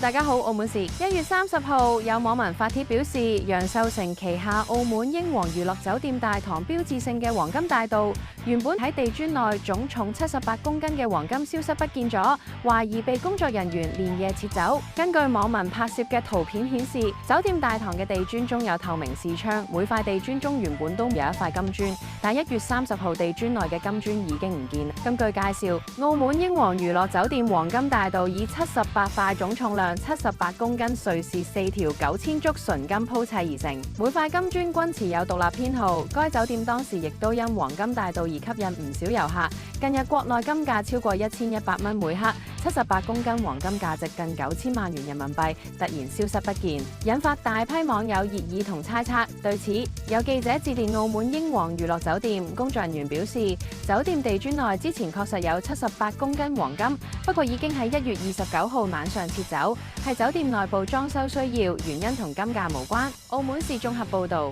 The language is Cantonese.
大家好，澳門時1月30號有網民發帖表示，楊受成旗下澳門英皇娛樂酒店大堂標誌性嘅黃金大道，原本喺地磚內總重78公斤嘅黃金消失不見咗，懷疑被工作人員連夜撤走。根據網民拍攝嘅圖片顯示，酒店大堂嘅地磚中有透明視窗，每塊地磚中原本都有一塊金磚，但1月30號地磚內嘅金磚已經唔見。根據介紹，澳門英皇娛樂酒店黃金大道以78塊總重量78公斤瑞士4條9000足純金鋪砌而成，每塊金磚均持有獨立編號。該酒店當時亦都因黃金大道而吸引唔少遊客。近日國內金價超過1100蚊每克，78公斤黃金價值近9000萬元人民幣突然消失不見，引發大批網友熱議同猜測。對此，有記者致電澳門英皇娛樂酒店，工作人員表示，酒店地磚內之前確實有78公斤黃金，不過已經喺1月29號晚上撤走，係酒店內部裝修需要，原因同金價無關。澳門市綜合報導。